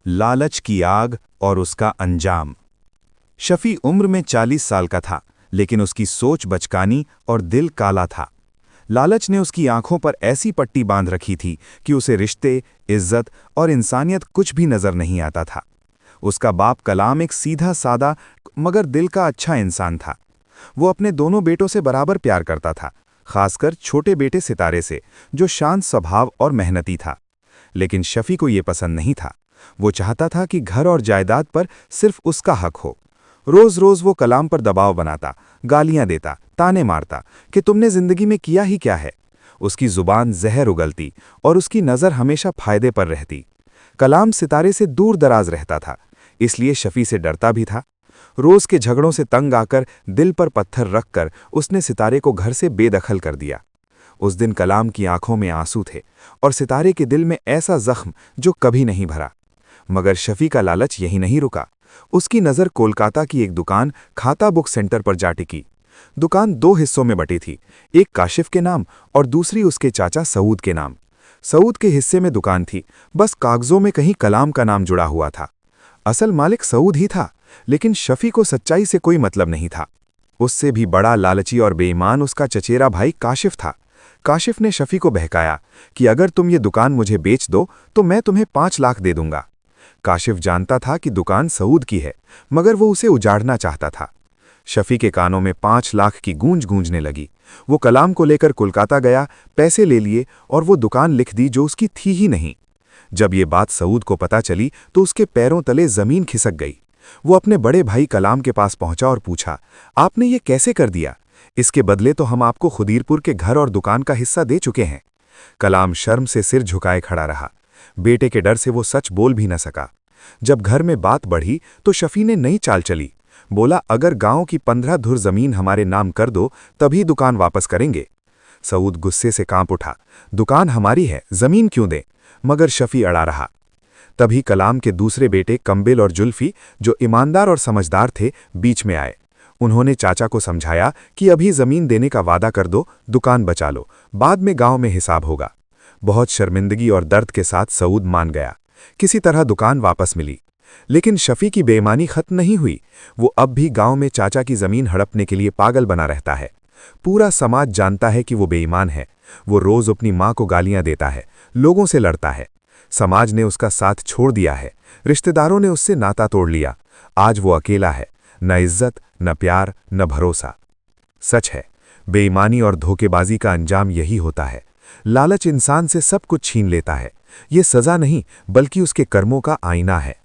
लालच की आग और उसका अंजाम। शफी उम्र में 40 साल का था, लेकिन उसकी सोच बचकानी और दिल काला था। लालच ने उसकी आंखों पर ऐसी पट्टी बांध रखी थी कि उसे रिश्ते, इज्जत और इंसानियत कुछ भी नजर नहीं आता था। उसका बाप कलाम एक सीधा सादा मगर दिल का अच्छा इंसान था। वो अपने दोनों बेटों से बराबर प्यार करता था, खासकर छोटे बेटे सितारे से, जो शांत स्वभाव और मेहनती था। लेकिन शफी को ये पसंद नहीं था। वो चाहता था कि घर और जायदाद पर सिर्फ उसका हक हो। रोज रोज वो कलाम पर दबाव बनाता, गालियां देता, ताने मारता कि तुमने जिंदगी में किया ही क्या है। उसकी जुबान जहर उगलती और उसकी नज़र हमेशा फायदे पर रहती। कलाम सितारे से दूर दराज रहता था, इसलिए शफी से डरता भी था। रोज के झगड़ों से तंग आकर दिल पर पत्थर रखकर उसने सितारे को घर से बेदखल कर दिया। उस दिन कलाम की आंखों में आंसू थे और सितारे के दिल में ऐसा जख्म जो कभी नहीं भरा। मगर शफी का लालच यही नहीं रुका। उसकी नज़र कोलकाता की एक दुकान खाता बुक सेंटर पर जा टिकी। दुकान दो हिस्सों में बटी थी, एक काशिफ के नाम और दूसरी उसके चाचा सऊद के नाम। सऊद के हिस्से में दुकान थी, बस कागजों में कहीं कलाम का नाम जुड़ा हुआ था। असल मालिक सऊद ही था, लेकिन शफी को सच्चाई से कोई मतलब नहीं था। उससे भी बड़ा लालची और बेईमान उसका चचेरा भाई काशिफ था। काशिफ ने शफी को बहकाया कि अगर तुम ये दुकान मुझे बेच दो तो मैं तुम्हें 5 लाख दे दूंगा। काशिफ जानता था कि दुकान सऊद की है, मगर वो उसे उजाड़ना चाहता था। शफी के कानों में 5 लाख की गूंज गूंजने लगी। वो कलाम को लेकर कोलकाता गया, पैसे ले लिए और वो दुकान लिख दी जो उसकी थी ही नहीं। जब ये बात सऊद को पता चली तो उसके पैरों तले जमीन खिसक गई। वो अपने बड़े भाई कलाम के पास पहुंचा और पूछा, आपने ये कैसे कर दिया? इसके बदले तो हम आपको खुदीरपुर के घर और दुकान का हिस्सा दे चुके हैं। कलाम शर्म से सिर झुकाए खड़ा रहा। बेटे के डर से वो सच बोल भी न सका। जब घर में बात बढ़ी तो शफी ने नई चाल चली। बोला, अगर गांव की 15 धुर जमीन हमारे नाम कर दो तभी दुकान वापस करेंगे। सऊद गुस्से से कांप उठा, दुकान हमारी है, जमीन क्यों दें? मगर शफी अड़ा रहा। तभी कलाम के दूसरे बेटे कम्बिल और जुल्फी, जो ईमानदार और समझदार थे, बीच में आए। उन्होंने चाचा को समझाया कि अभी जमीन देने का वादा कर दो, दुकान बचा लो, बाद में गांव में हिसाब होगा। बहुत शर्मिंदगी और दर्द के साथ सऊद मान गया। किसी तरह दुकान वापस मिली। लेकिन शफी की बेईमानी खत्म नहीं हुई। वो अब भी गांव में चाचा की जमीन हड़पने के लिए पागल बना रहता है। पूरा समाज जानता है कि वो बेईमान है। वो रोज अपनी मां को गालियां देता है, लोगों से लड़ता है। समाज ने उसका साथ छोड़ दिया है, रिश्तेदारों ने उससे नाता तोड़ लिया। आज वो अकेला है, न इज्जत, न प्यार, न भरोसा। सच है, बेईमानी और धोखेबाजी का अंजाम यही होता है। लालच इंसान से सब कुछ छीन लेता है। ये सजा नहीं, बल्कि उसके कर्मों का आईना है।